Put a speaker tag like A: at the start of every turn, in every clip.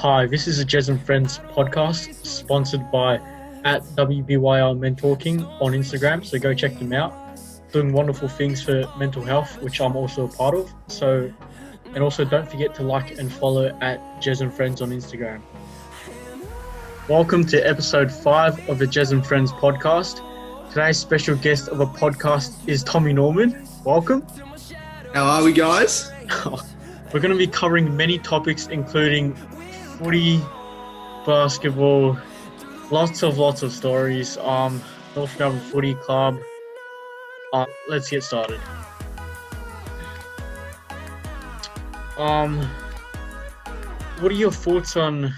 A: Hi, this is a Jazz and Friends podcast sponsored by at WBYR Men Talking on Instagram. So go check them out. Doing wonderful things for mental health, which I'm also a part of. And also don't forget to like and follow at Jazz and Friends on Instagram. Welcome to episode 5 of the Jazz and Friends podcast. Today's special guest of a podcast is Tommy Norman. Welcome.
B: How are we, guys?
A: We're going to be covering many topics, including footy, basketball, lots of stories. North Melbourne Footy Club. Let's get started. What are your thoughts on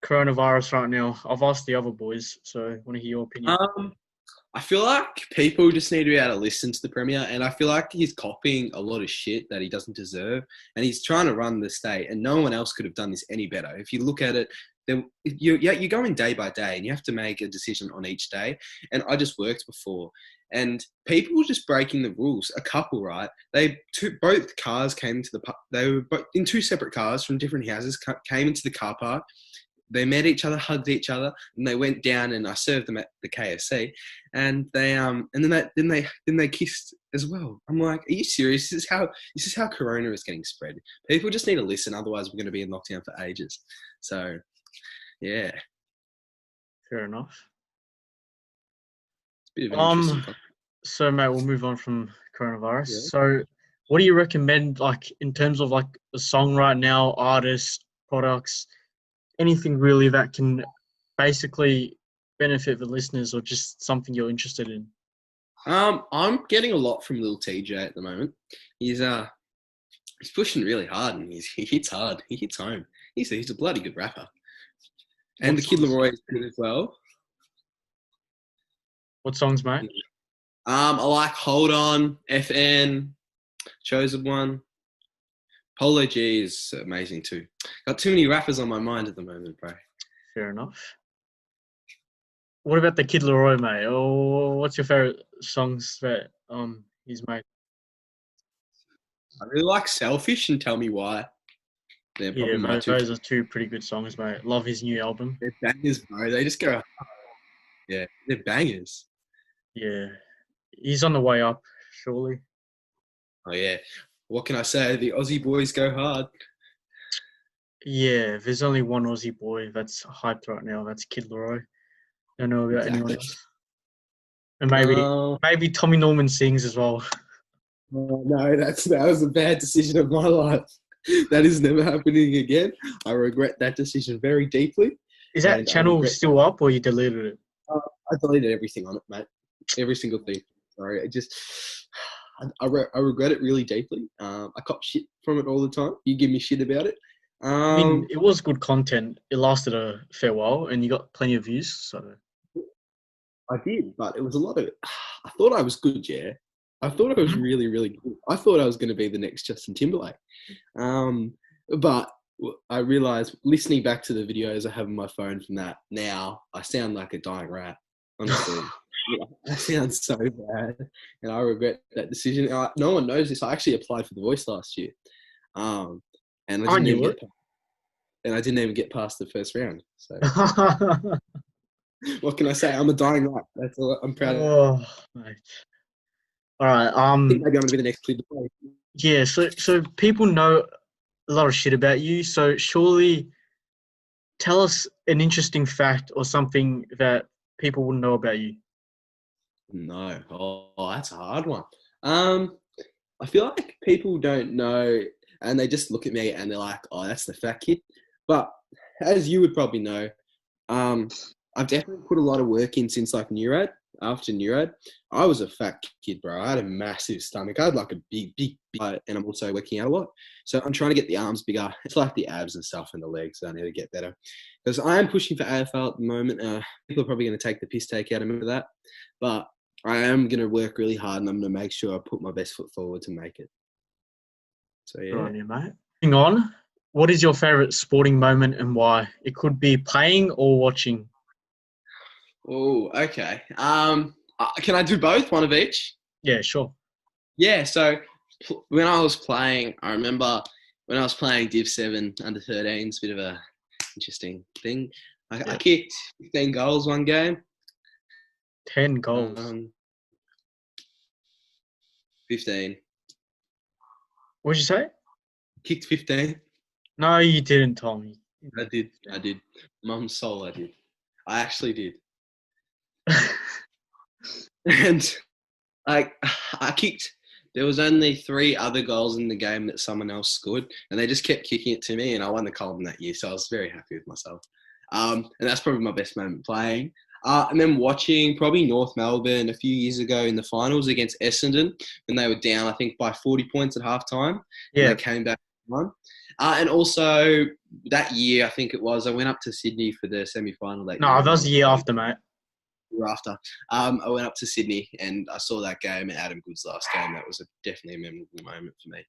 A: coronavirus right now? I've asked the other boys, so I want to hear your opinion.
B: I feel like people just need to be able to listen to the Premier, and I feel like he's copying a lot of shit that he doesn't deserve, and he's trying to run the state, and no one else could have done this any better. If you look at it, you're going day by day, and you have to make a decision on each day, and I just worked before, and people were just breaking the rules. A couple, right? Both cars came into they were both in two separate cars from different houses, came into the car park. They met each other, hugged each other, and they went down. And I served them at the KFC, and then they kissed as well. I'm like, are you serious? This is how Corona is getting spread. People just need to listen, otherwise we're going to be in lockdown for ages. So, yeah.
A: Fair enough.
B: It's a bit of an interesting topic.
A: So, mate, we'll move on from coronavirus.
B: Yeah.
A: So, what do you recommend, like, in terms of, like, a song right now, artists, products, anything really that can basically benefit the listeners or just something you're interested in?
B: I'm getting a lot from Lil TJ at the moment. He's pushing really hard, and he hits hard. He hits home. He's a bloody good rapper. And the Kid Laroi is good as well.
A: What songs, mate?
B: I like Hold On, FN, Chosen One. Polo G is amazing too. Got too many rappers on my mind at the moment, bro.
A: Fair enough. What about the Kid Laroi, mate? Or what's your favourite songs that he's made?
B: I really like Selfish and Tell Me Why. They're probably my two.
A: Those are two pretty good songs, mate. Love his new album.
B: They're bangers, bro. They just go. Yeah, they're bangers.
A: Yeah, he's on the way up, surely.
B: Oh yeah. What can I say? The Aussie boys go hard.
A: Yeah, there's only one Aussie boy that's hyped right now. That's Kid Laroi. Don't know about anyone else. And maybe Tommy Norman sings as well.
B: No, that was a bad decision of my life. That is never happening again. I regret that decision very deeply.
A: Is that channel still up, or you deleted it?
B: I deleted everything on it, mate. Every single thing. Sorry, I regret it really deeply. I cop shit from it all the time. You give me shit about it.
A: I mean, it was good content. It lasted a fair while, and you got plenty of views. So
B: I did, but it was a lot of. I thought I was good, yeah. I thought I was really, really good. I thought I was going to be the next Justin Timberlake. But I realised, listening back to the videos I have on my phone from that, now I sound like a dying rat, honestly. I sound so bad, and I regret that decision. No one knows this. I actually applied for The Voice last year, and I didn't even get past the first round. So, what can I say? I'm a dying rat. That's all I'm proud of.
A: Oh, mate. All right.
B: I think maybe I'm gonna be the next kid to play.
A: Yeah. So people know a lot of shit about you. So surely, tell us an interesting fact or something that people wouldn't know about you.
B: No. Oh, that's a hard one. I feel like people don't know, and they just look at me and they're like, "Oh, that's the fat kid." But as you would probably know, I've definitely put a lot of work in since like NURAD. After NURAD, I was a fat kid, bro. I had a massive stomach. I had like a big, and I'm also working out a lot. So I'm trying to get the arms bigger. It's like the abs and stuff and the legs. I need to get better because I am pushing for AFL at the moment. People are probably going to take the piss take out of me for that, but I am going to work really hard, and I'm going to make sure I put my best foot forward to make it. So yeah.
A: Good on you, mate. Moving on. What is your favourite sporting moment and why? It could be playing or watching.
B: Oh, okay. Can I do both? One of each?
A: Yeah, sure.
B: Yeah, so when I was playing, I remember when I was playing Div 7 under 13s, bit of a interesting thing. I
A: Yeah.
B: kicked 15 goals one game.
A: 10 goals.
B: 15.
A: What'd you say?
B: Kicked 15.
A: No, you didn't, Tommy.
B: I did. Mum's soul, I did. I actually did. And I kicked. There was only 3 other goals in the game that someone else scored, and they just kept kicking it to me, and I won the Colin that year, so I was very happy with myself. And that's probably my best moment playing. And then watching probably North Melbourne a few years ago in the finals against Essendon when they were down, I think, by 40 points at halftime.
A: Yeah.
B: And they came back and won. And also that year, I think it was, I went up to Sydney for the semi-final that year.
A: No, that was the year after, mate.
B: After. I went up to Sydney and I saw that game, Adam Good's last game. That was definitely a memorable moment for me.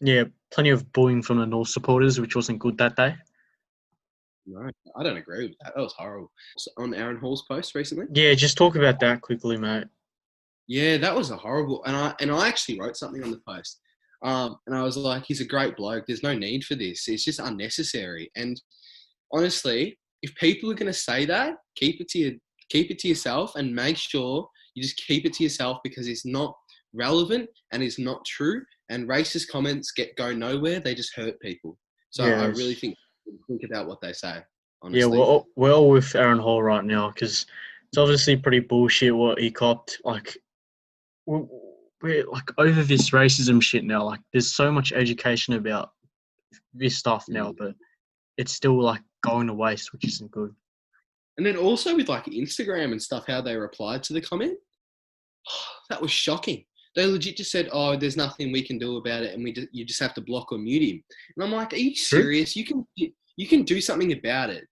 A: Yeah, plenty of booing from the North supporters, which wasn't good that day.
B: No, I don't agree with that. That was horrible. So on Aaron Hall's post recently?
A: Yeah, just talk about that quickly, mate.
B: Yeah, that was a horrible. And I actually wrote something on the post. And I was like, he's a great bloke. There's no need for this. It's just unnecessary. And honestly, if people are going to say that, keep it to yourself and make sure you just keep it to yourself because it's not relevant and it's not true. And racist comments go nowhere. They just hurt people. So
A: Yeah,
B: I really think about what they say, honestly.
A: Yeah, we're all with Aaron Hall right now because it's obviously pretty bullshit what he copped. Like, we're like over this racism shit now. Like, there's so much education about this stuff now, but it's still like going to waste, which isn't good.
B: And then also with like Instagram and stuff, how they replied to the comment, that was shocking. They legit just said, "Oh, there's nothing we can do about it, and you just have to block or mute him." And I'm like, "Are you serious? You can do something about it."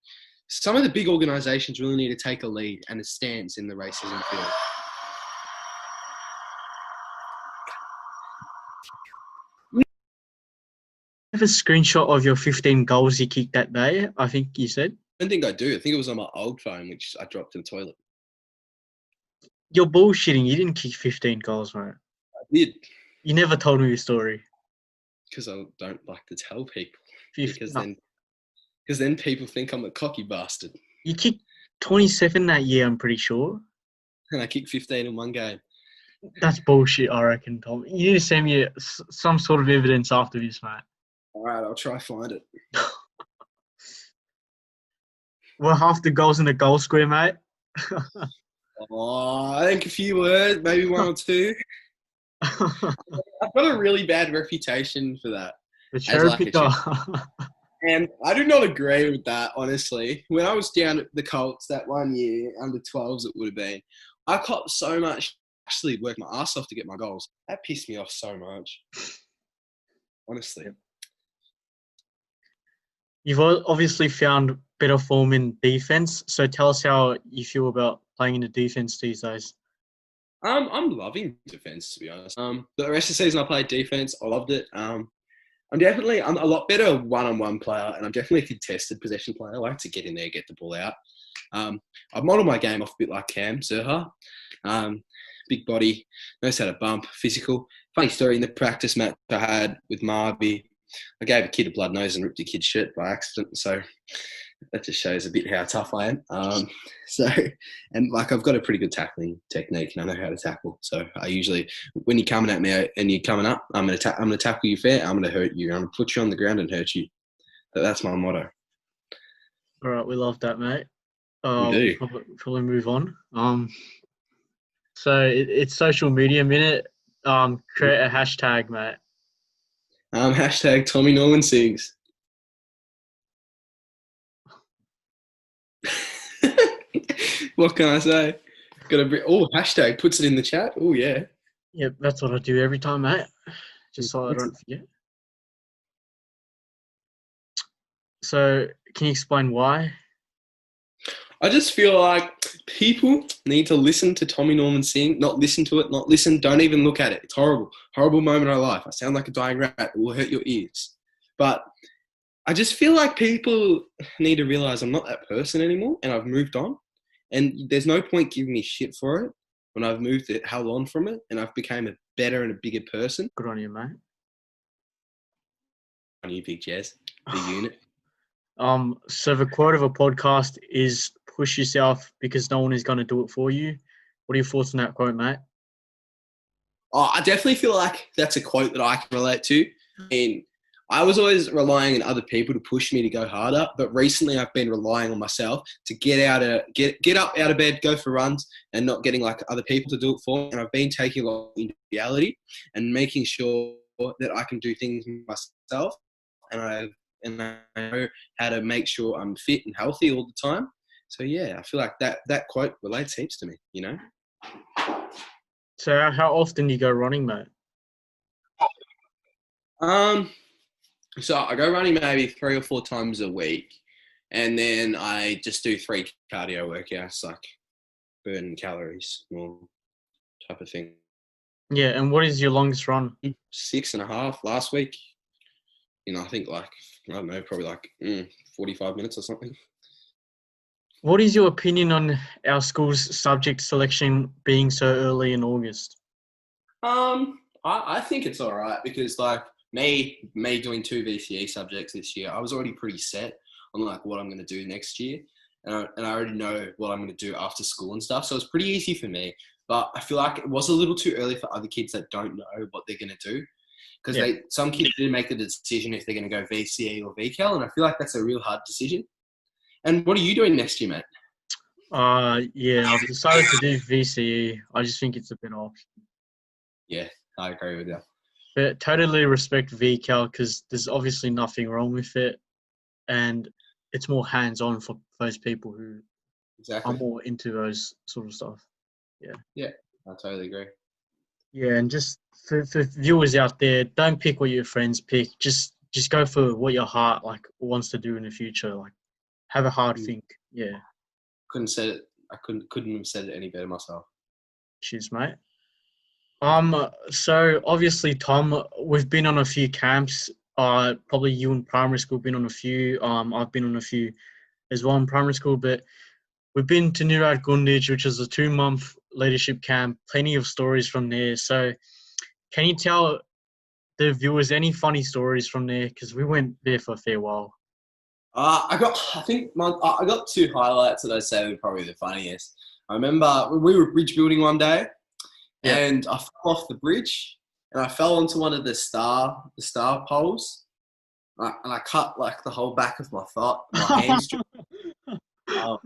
B: Some of the big organisations really need to take a lead and a stance in the racism field.
A: You have a screenshot of your 15 goals you kicked that day, I think you said?
B: I don't think I do. I think it was on my old phone, which I dropped in the toilet.
A: You're bullshitting. You didn't kick 15 goals, mate.
B: I did.
A: You never told me your story.
B: Because I don't like to tell people.
A: 15,
B: Because then people think I'm a cocky bastard.
A: You kicked 27 that year, I'm pretty sure.
B: And I kicked 15 in one game.
A: That's bullshit, I reckon, Tom. You need to send me some sort of evidence after this, mate.
B: All right, I'll try find it.
A: Well, half the goals in the goal square, mate.
B: I think a few words, maybe 1 or 2. I've got a really bad reputation for that.
A: The cherry picker.
B: And I do not agree with that, honestly. When I was down at the Colts that one year, under 12s it would have been, I copped so much, actually worked my ass off to get my goals. That pissed me off so much. Honestly.
A: You've obviously found better form in defense, so tell us how you feel about playing in the defense these days.
B: I'm loving defense, to be honest. The rest of the season I played defense. I loved it. I'm a lot better one-on-one player, and I'm definitely a contested possession player. I like to get in there, get the ball out. I've modelled my game off a bit like Cam Zerha. Big body, knows how to bump, physical. Funny story, in the practice match I had with Marby, I gave a kid a blood nose and ripped a kid's shirt by accident. So that just shows a bit how tough I am. I've got a pretty good tackling technique and I know how to tackle. So I usually, when you're coming at me and you're coming up, I'm going to tackle you fair. I'm going to hurt you. I'm going to put you on the ground and hurt you. That's my motto.
A: All right, we love that, mate.
B: We do.
A: Probably move on. So it's social media minute. Create a hashtag, mate.
B: Hashtag Tommy Norman sings. What can I say? Hashtag puts it in the chat. Oh yeah.
A: Yep, that's what I do every time, mate. Just so I don't forget. So, can you explain why?
B: I just feel like people need to listen to Tommy Norman sing, not listen to it, not listen, don't even look at it. It's horrible. Horrible moment of my life. I sound like a dying rat. It will hurt your ears. But I just feel like people need to realise I'm not that person anymore and I've moved on. And there's no point giving me shit for it when I've moved the hell on from it and I've become a better and a bigger person.
A: Good on you, mate.
B: On you, Big Jazz. Big unit.
A: So the quote of a podcast is push yourself because no one is going to do it for you. What are your thoughts on that quote, mate?
B: Oh, I definitely feel like that's a quote that I can relate to. And I was always relying on other people to push me to go harder, but recently I've been relying on myself to get up out of bed, go for runs, and not getting like other people to do it for me. And I've been taking a lot into reality and making sure that I can do things myself, and I know how to make sure I'm fit and healthy all the time. So yeah, I feel like that quote relates heaps to me, you know.
A: So how often do you go running, mate?
B: So I go running maybe 3 or 4 times a week, and then I just do 3 cardio workouts, like burn calories, more type of thing.
A: Yeah, and what is your longest run?
B: 6.5 last week. You know, I think like, I don't know, probably like 45 minutes or something.
A: What is your opinion on our school's subject selection being so early in August?
B: I think it's all right because like me doing 2 VCE subjects this year, I was already pretty set on like what I'm going to do next year, and I already know what I'm going to do after school and stuff. So it's pretty easy for me. But I feel like it was a little too early for other kids that don't know what they're going to do, because some kids didn't make the decision if they're going to go VCE or VCAL, and I feel like that's a real hard decision. And what are you doing next year, mate?
A: Yeah, I've decided to do VCE. I just think it's a better option.
B: Yeah, I agree with you.
A: But totally respect VCAL because there's obviously nothing wrong with it, and it's more hands-on for those people who are more into those sort of stuff.
B: Yeah, I totally agree.
A: Yeah, and just for viewers out there, don't pick what your friends pick. Just go for what your heart like wants to do in the future. Like, have a hard think. Yeah.
B: I couldn't have said it any better myself.
A: Cheers, mate. So obviously, Tom, we've been on a few camps. Probably you in primary school been on a few. I've been on a few as well in primary school, but we've been to Nurad Gundij, which is a 2-month leadership camp. Plenty of stories from there. So, can you tell the viewers any funny stories from there? Because we went there for a fair while.
B: I got 2 highlights that I say were probably the funniest. I remember we were bridge building one day, and I fell off the bridge, and I fell onto one of the star poles, and I cut like the whole back of my hamstring, and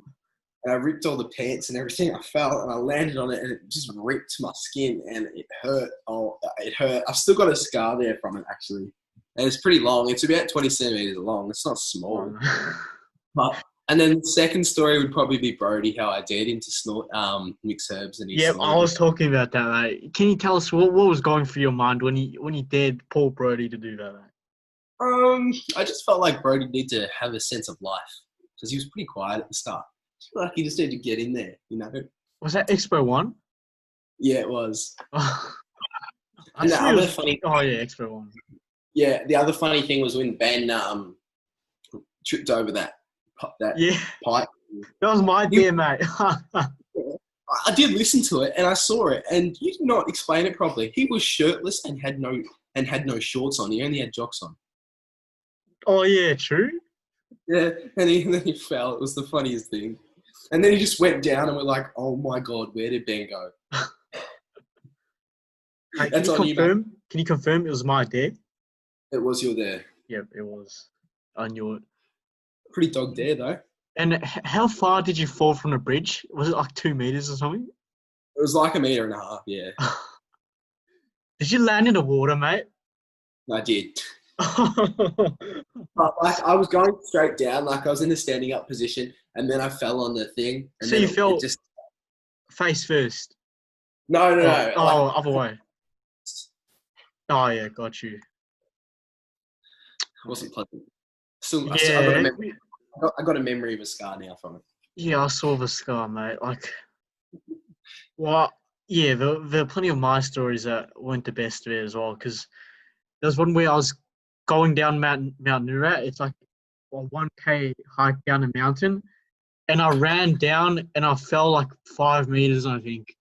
B: I ripped all the pants and everything. I fell and I landed on it, and it just ripped my skin, and it hurt. Oh, it hurt. I've still got a scar there from it actually. And it's pretty long. It's about 20 centimeters long. It's not small. And then the second story would probably be Brody, how I dared him to snort mixed herbs. And
A: I was talking about that, mate. Can you tell us what was going through your mind when you dared Paul Brody to do that, mate?
B: I just felt like Brody needed to have a sense of life because he was pretty quiet at the start. I feel like he just needed to get in there, you know.
A: Was that Expo 1?
B: Yeah, it was.
A: And the other funny... Oh, yeah, Expo 1.
B: Yeah, the other funny thing was when Ben tripped over that pipe.
A: That was my idea, mate.
B: I did listen to it and I saw it, and you did not explain it properly. He was shirtless and had no shorts on. He only had jocks on.
A: Oh yeah, true.
B: Yeah, and then he fell. It was the funniest thing. And then he just went down, and we're like, "Oh my god, where did Ben go?"
A: Hey, can you confirm it was my idea?
B: It was your dare.
A: Yep, it was. I knew it.
B: Pretty dog dare, though.
A: And how far did you fall from the bridge? Was it like 2 meters or something?
B: It was like 1.5 meters, yeah.
A: Did you land in the water, mate?
B: I did. But like, I was going straight down, like I was in the standing up position, and then I fell on the thing. And
A: so you fell face first?
B: No.
A: Oh, other way. Oh, yeah, got you.
B: It wasn't pleasant. I got a memory of a scar now from it.
A: Yeah, I saw the scar, mate. Like, well, yeah, there are plenty of my stories that weren't the best there as well, because there was one where I was going down Mount Nurat. It's like a 1K hike down a mountain, and I ran down and I fell like 5 meters, I think.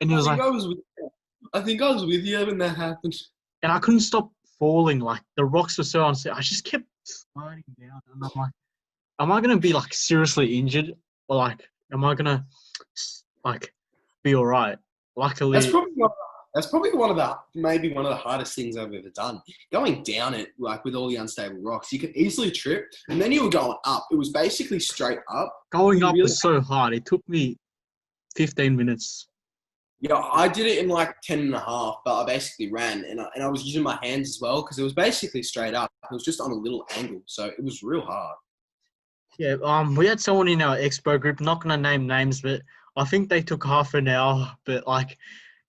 A: And it was
B: I think I was with you when that happened.
A: And I couldn't stop falling. Like, the rocks were so unsafe. I just kept sliding down, and I'm like, am I gonna be like seriously injured, or like am I gonna like be all right?
B: That's
A: Luckily,
B: probably one of that's probably maybe one of the hardest things I've ever done. Going down it like with all the unstable rocks, you could easily trip, and then you were going up. It was basically straight up.
A: going
B: You
A: up
B: really,
A: was so hard. It took me 15 minutes.
B: yeah, I did it in like 10 and a half, but I basically ran, and I was using my hands as well because it was basically straight up. It was just on a little angle, so it was real hard.
A: Yeah, we had someone in our expo group, not gonna name names, but I think they took half an hour. But like,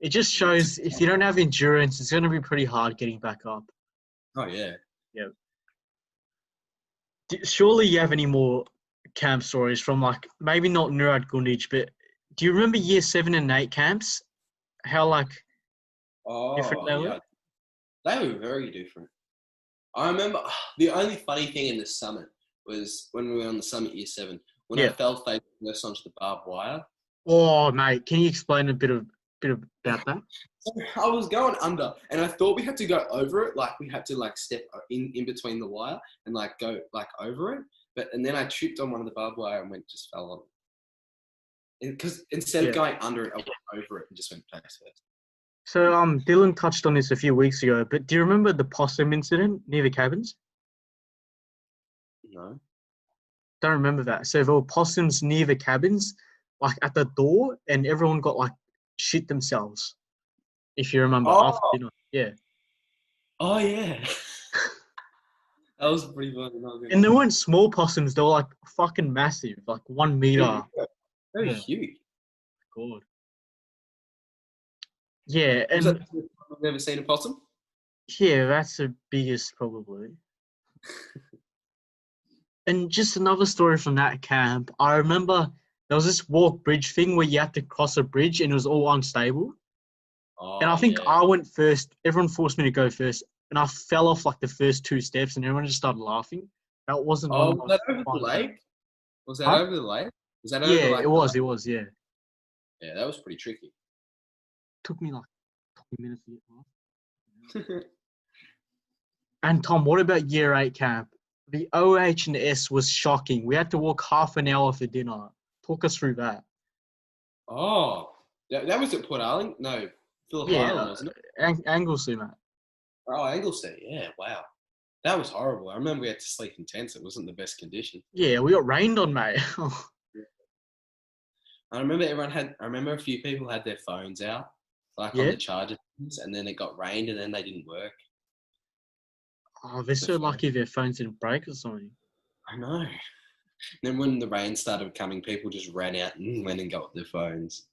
A: it just shows if you don't have endurance, it's gonna be pretty hard getting back up.
B: Oh yeah.
A: Yeah. Surely you have any more camp stories from like maybe not Nurad Gundich, but do you remember year 7 and 8 camps? How like different
B: Oh
A: they were?
B: yeah, they were very different. I remember the only funny thing in the summit was when we were on the summit year 7, when I
A: Yeah.
B: fell face first onto the barbed wire.
A: Oh mate, can you explain a bit about that?
B: So I was going under, and I thought we had to go over it, like we had to like step in between the wire and like go like over it. And then I tripped on one of the barbed wire and just fell on it. Because instead of
A: Yeah.
B: going under it, I went over it and just went face first.
A: So Dylan touched on this a few weeks ago, but do you remember the possum incident near the cabins?
B: No.
A: Don't remember that. So there were possums near the cabins, like at the door, and everyone got like shit themselves. If you remember after
B: Oh,
A: dinner, yeah.
B: oh yeah. That was pretty funny. Not gonna
A: And they
B: lie.
A: weren't small possums; they were like fucking massive, like 1 meter.
B: Yeah, very
A: Yeah,
B: huge.
A: God. Yeah,
B: Was that
A: and
B: the first time I've ever seen a possum?
A: yeah, that's the biggest probably. And just another story from that camp. I remember there was this walk bridge thing where you had to cross a bridge and it was all unstable. And I
B: Oh
A: think
B: yeah.
A: I went first. Everyone forced me to go first. And I fell off like the first 2 steps and everyone just started laughing. That wasn't one
B: Oh,
A: of the
B: was
A: most
B: that over the
A: fun times.
B: lake? Was that
A: Huh?
B: over the lake? Was that
A: Yeah,
B: over
A: it
B: like the lake?
A: was. It was, yeah.
B: Yeah, that was pretty tricky.
A: Took me like 20 minutes to get past. And Tom, what about year 8 camp? The OH and S was shocking. We had to walk half an hour for dinner. Talk us through that.
B: Oh, that was at Port Arling? No, Phillip Island,
A: Yeah,
B: wasn't it?
A: Anglesey, mate.
B: Oh, Anglesey. Yeah, wow. That was horrible. I remember we had to sleep in tents. It wasn't the best condition.
A: Yeah, we got rained on, mate.
B: I remember a few people had their phones out, like on
A: Yeah.
B: the charger, and then it got rained and then they didn't work.
A: Oh, they're
B: The
A: so
B: phone.
A: lucky their phones didn't break or something.
B: I know. Then when the rain started coming, people just ran out and went and got their phones.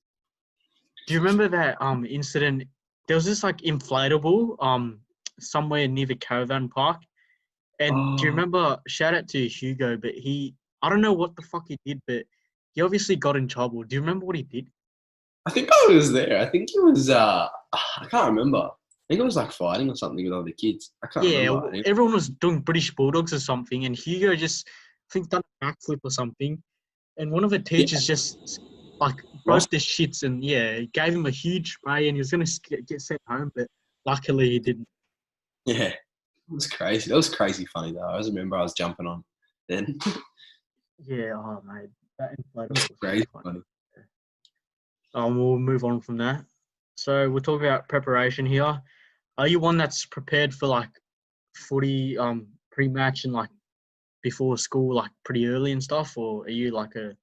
A: Do you remember that incident? There was this like inflatable somewhere near the caravan park. And do you
B: Oh,
A: remember, shout out to Hugo, but I don't know what the fuck he did, but he obviously got in trouble. Do you remember what he did?
B: I think I was there. I think it was. I can't remember. I think it was like fighting or something with other kids. I can't
A: Yeah,
B: remember.
A: everyone was doing British Bulldogs or something, and Hugo just, I think, done a backflip or something. And one of the
B: Yeah,
A: teachers just, like,
B: Ross.
A: broke the shits and, yeah, gave him a huge spray, and he was going to get sent home, but luckily he didn't.
B: Yeah, it was crazy. That was crazy funny though. I always remember I was jumping on. Then it
A: Yeah, oh, mate, that
B: was
A: inflatable was so
B: crazy
A: funny.
B: funny.
A: We'll move on from that. So we'll talk about preparation here. Are you one that's prepared for like footy pre-match and like before school like pretty early and stuff, or are you like a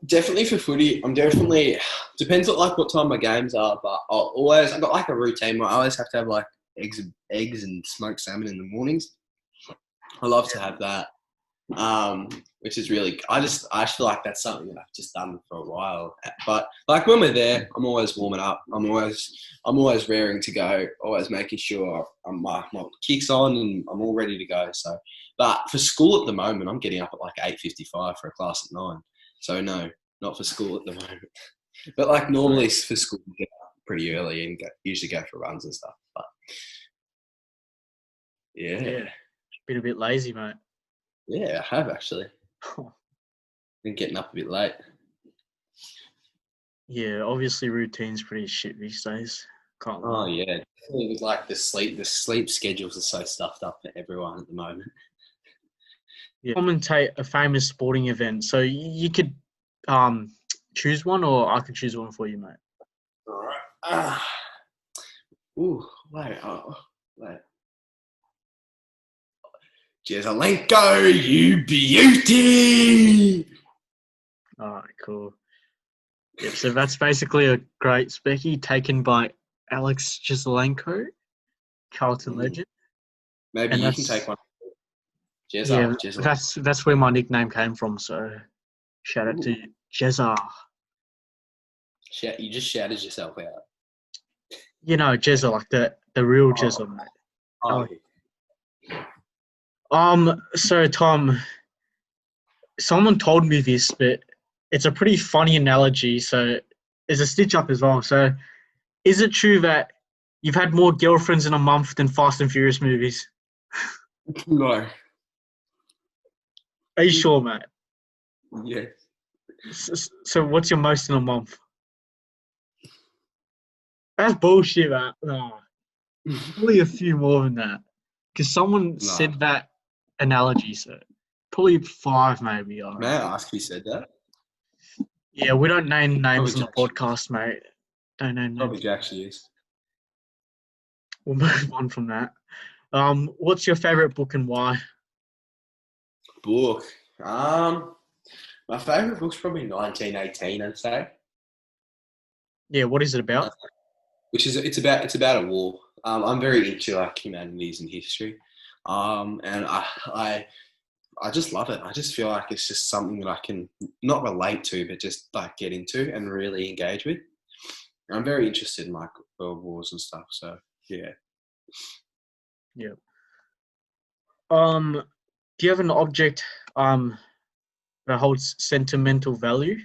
B: Definitely for footy. I'm definitely depends on like what time my games are, but I've got like a routine where I always have to have like eggs and smoked salmon in the mornings. I love to have that. Which is really, I feel like that's something that I've just done for a while. But like when we're there, I'm always warming up. I'm always raring to go. Always making sure my kick's on and I'm all ready to go. So, but for school at the moment, I'm getting up at like 8:55 for a class at 9. So no, not for school at the moment. But like normally for school, we get up pretty early and usually go for runs and stuff. But yeah,
A: been a bit lazy, mate?
B: yeah, I have actually. Been getting up a bit late.
A: Yeah, obviously routine's pretty shit these days. Can't
B: Oh
A: lie.
B: yeah, definitely with like the sleep schedules are so stuffed up for everyone at the moment.
A: Yeah. Commentate a famous sporting event. So you could choose one, or I could choose one for you, mate.
B: All right. Ooh, wait. Wait. Jazzalenko, you beauty!
A: All right, cool. Yep. So that's basically a great specky taken by Alex Jazzalenko, Carlton legend.
B: Maybe
A: And
B: you can take one.
A: Yeah,
B: Jazza.
A: that's where my nickname came from. So shout out to Jezza.
B: You just shouted yourself out.
A: You know, Jezza, like the real Jezza, mate.
B: Oh.
A: So Tom, someone told me this, but it's a pretty funny analogy. So there's a stitch up as well. So is it true that you've had more girlfriends in a month than Fast and Furious movies?
B: No.
A: Are you sure, mate?
B: Yeah.
A: So what's your most in a month? That's bullshit, mate. No. Probably a few more than that. Because someone said that analogy, so probably 5 maybe.
B: May I ask who said that?
A: Yeah, we don't name names on the podcast, mate. Don't name names.
B: Probably Jack Hughes.
A: We'll move on from that. What's your favourite book and why?
B: Book. My favourite book's probably 1918, I'd say.
A: Yeah, what is it about?
B: It's about a war. I'm very into like humanities and history, and I just love it. I just feel like it's just something that I can not relate to, but just like get into and really engage with. I'm very interested in like world wars and stuff. So yeah.
A: Yeah. Do you have an object that holds sentimental value?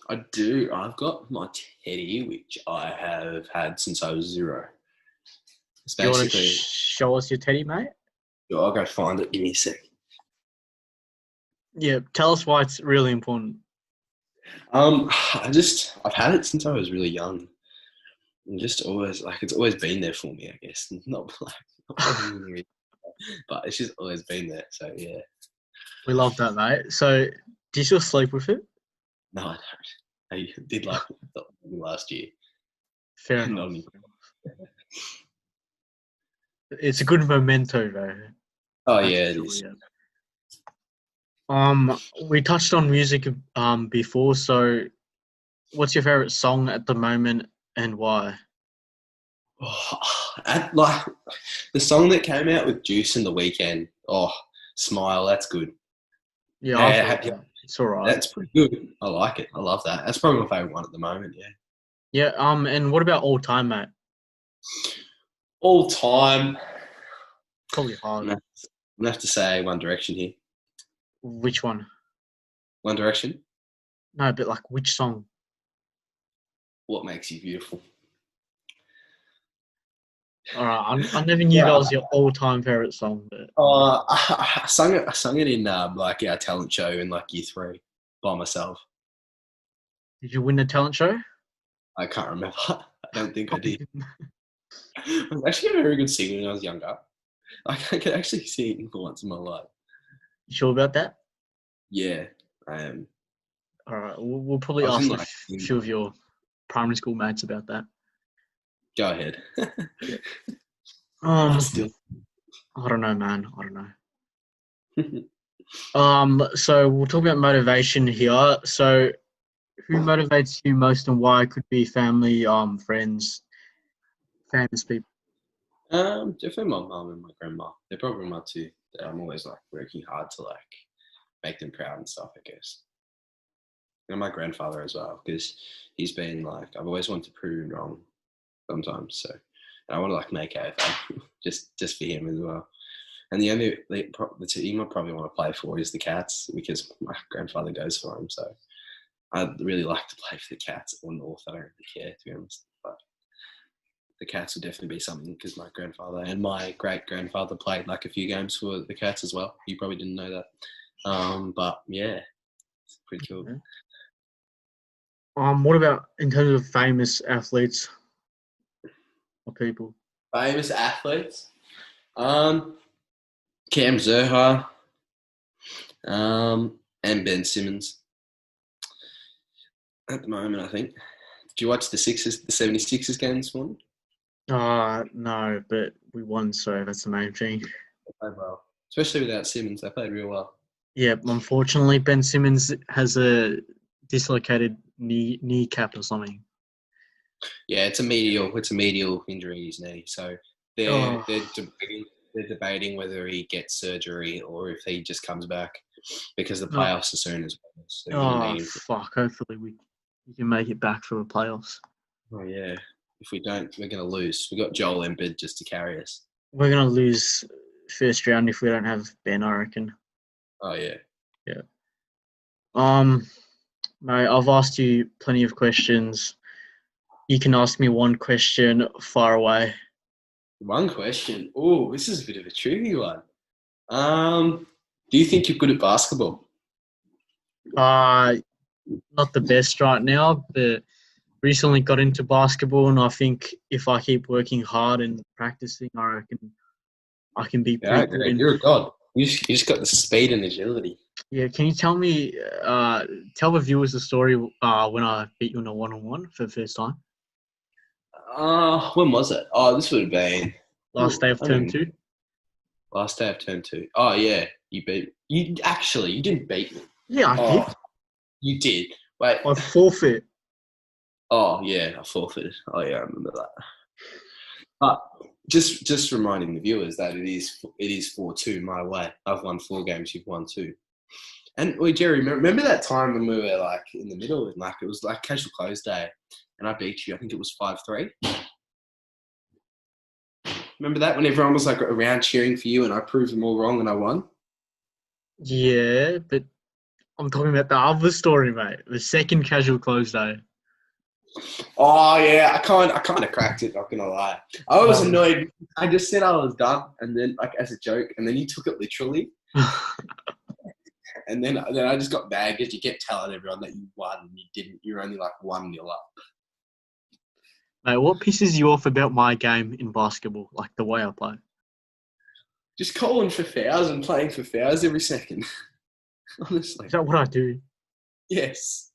B: I do. I've got my teddy, which I have had since I was 0. It's
A: Do you want to
B: basically.
A: show us your teddy, mate?
B: I'll go find it. Give me a sec.
A: Yeah, tell us why it's really important.
B: I've had it since I was really young. And just always it's always been there for me, I guess. Not but it's just always been there. So yeah.
A: We love that, mate. So do you still sleep with it?
B: No, I don't. I did like last year.
A: Fair enough. It's a good memento, though.
B: Oh yeah, it is.
A: Yeah. We touched on music before. So, what's your favorite song at the moment and why?
B: Like the song that came out with Juice in the weekend. Oh, Smile. That's good.
A: Yeah, it's all right.
B: That's pretty good. I like it. I love that. That's probably my favorite one at the moment. Yeah.
A: Yeah. And what about all time, mate?
B: All time.
A: Probably hard.
B: I'm gonna have to say One Direction here.
A: Which one?
B: One Direction.
A: No, but like which song?
B: What Makes You Beautiful.
A: All right, I never knew that was your all-time favorite song. But
B: I sung it in like our talent show in like year 3 by myself.
A: Did you win the talent show?
B: I can't remember. I don't think I did. I was actually a very good singer when I was younger. I could actually sing for once in my life.
A: You sure about that?
B: Yeah, I am.
A: All right, we'll probably ask a few of your primary school mates about that.
B: Go ahead.
A: I don't know, man. I don't know. So we'll talk about motivation here. So, who motivates you most, and why? Could be family, friends, famous people.
B: Definitely my mum and my grandma. They're probably my 2 that I'm always like working hard to like make them proud and stuff, I guess. And my grandfather as well, because he's been like, I've always wanted to prove him wrong sometimes. So I want to like make AFL just for him as well. And the team I probably want to play for is the Cats, because my grandfather goes for them. So I'd really like to play for the Cats or North. I don't really care, to be honest. But the Cats would definitely be something, because my grandfather and my great-grandfather played like a few games for the Cats as well. You probably didn't know that. But yeah, it's pretty cool.
A: What about in terms of famous athletes or people?
B: Famous athletes? Cam Zerha. And Ben Simmons at the moment, I think. Did you watch the 76ers game this morning?
A: No, but we won, so that's the main thing.
B: They played well. Especially without Simmons, they played real well.
A: Yeah, unfortunately, Ben Simmons has a dislocated kneecap or something.
B: Yeah, it's a medial injury in his knee. So they're debating whether he gets surgery or if he just comes back because the playoffs are soon as well. So
A: fuck! Hopefully we can make it back for the playoffs.
B: Oh yeah. If we don't, we're going to lose. We've got Joel Embiid just to carry us.
A: We're going to lose first round if we don't have Ben, I reckon.
B: Oh, yeah.
A: Yeah. Mate, I've asked you plenty of questions. You can ask me one question far away.
B: One question? Oh, this is a bit of a tricky one. Do you think you're good at basketball?
A: Not the best right now, but recently got into basketball, and I think if I keep working hard and practicing, I reckon I can be pretty good.
B: You're a god. You just got the speed and agility.
A: Yeah, can you tell me, tell the viewers the story when I beat you in a one-on-one for the first time?
B: When was it? Oh, this would have been
A: last day of term 2.
B: Last day of term 2. Oh yeah, you didn't beat me.
A: Yeah, I did.
B: You did. Wait.
A: I forfeit.
B: Oh yeah, I forfeited. Oh yeah, I remember that. But just reminding the viewers that it is 4-2 my way. I've won 4 games, you've won 2. And wait, Jerry, remember that time when we were like in the middle and like it was like casual close day, and I beat you. I think it was 5-3. Remember that when everyone was like around cheering for you, and I proved them all wrong and I won.
A: Yeah, but I'm talking about the other story, mate. The second casual close day.
B: Oh yeah, I kind of cracked it. Not gonna lie, I was annoyed. I just said I was done, and then like as a joke, and then you took it literally. And then I just got mad because you kept telling everyone that you won and you didn't. You're only like 1-0 up.
A: Mate, what pisses you off about my game in basketball, like the way I play?
B: Just calling for fouls and playing for fouls every second. Honestly.
A: Is that what I do?
B: Yes.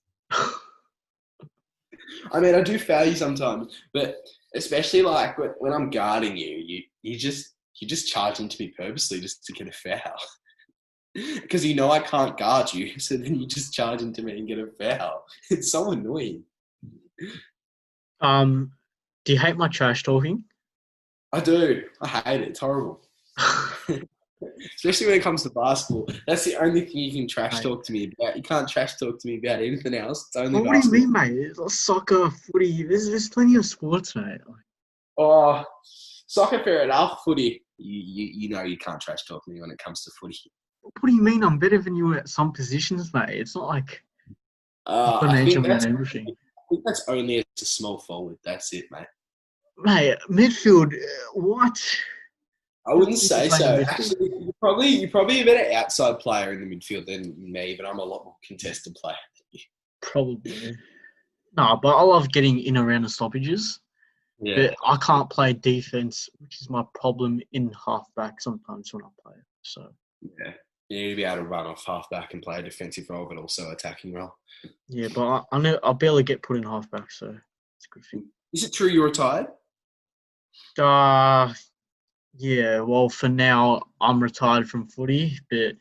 B: I mean, I do foul you sometimes, but especially like when I'm guarding you just charge into me purposely just to get a foul. Because you know I can't guard you, so then you just charge into me and get a foul. It's so annoying.
A: Do you hate my trash talking?
B: I do. I hate it. It's horrible. Especially when it comes to basketball. That's the only thing you can trash talk to me about. You can't trash talk to me about anything else. It's only basketball. What
A: do you mean, mate? It's like soccer, footy. There's plenty of sports, mate.
B: Oh, soccer, fair enough. Footy, you know you can't trash talk me when it comes to footy.
A: What do you mean? I'm better than you at some positions, mate. It's not like
B: I think that's only as a small forward. That's it, mate.
A: Mate, midfield, what?
B: I wouldn't say so. Actually, you're probably a better outside player in the midfield than me, but I'm a lot more contested player than you.
A: Probably. No, but I love getting in around the stoppages. Yeah. But I can't play defense, which is my problem in halfback sometimes when I play. So
B: yeah. You need to be able to run off halfback and play a defensive role, but also attacking role.
A: Yeah, but I barely get put in halfback, so it's a good thing.
B: Is it true you're retired?
A: Yeah. Well, for now, I'm retired from footy, but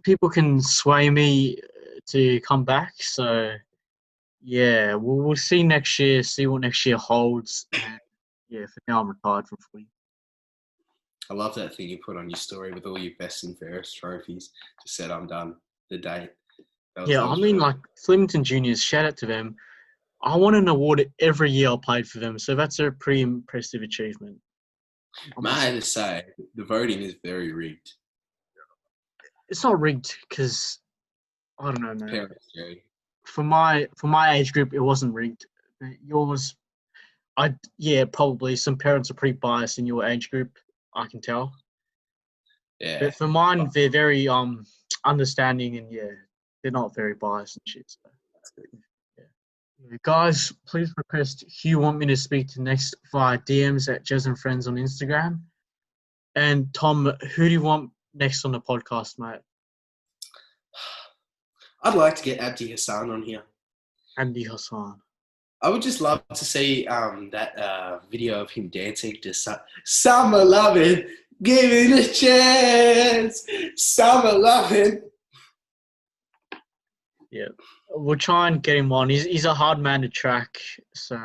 A: people can sway me to come back. So yeah, we'll see next year. See what next year holds. And, yeah, for now, I'm retired from footy.
B: I love that thing you put on your story with all your best and fairest trophies. Just said, I'm done. The date.
A: Like Flemington Juniors, shout out to them. I won an award every year I played for them, so that's a pretty impressive achievement.
B: May I just say, the voting is very rigged.
A: It's not rigged because, I don't know, man. For my age group, it wasn't rigged. Yours, probably some parents are pretty biased in your age group. I can tell. Yeah. But for mine, they're very understanding and they're not very biased and shit. So that's good. Yeah. Guys, please request who you want me to speak to next via DMs at Jazz and Friends on Instagram. And Tom, who do you want next on the podcast, mate?
B: I'd like to get Abdi Hassan on here.
A: Andy Hassan.
B: I would just love to see that video of him dancing to Summer Lovin', give it a chance, Summer Lovin'.
A: Yeah, we'll try and get him on. He's a hard man to track, so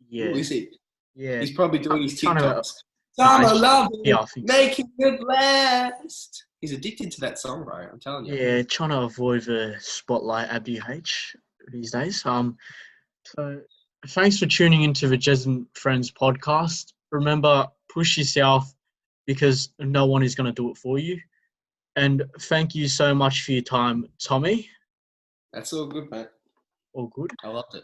A: yeah.
B: Who is he?
A: Yeah,
B: He's probably doing his
A: trying to-
B: TikToks. Summer Lovin',
A: yeah, I think so.
B: making it last. He's addicted to that song, bro. I'm telling you.
A: Yeah, trying to avoid the spotlight Abdi H these days. So thanks for tuning into the Jazz and Friends podcast. Remember, push yourself because no one is going to do it for you. And thank you so much for your time, Tommy.
B: That's all good, mate.
A: All good.
B: I loved it.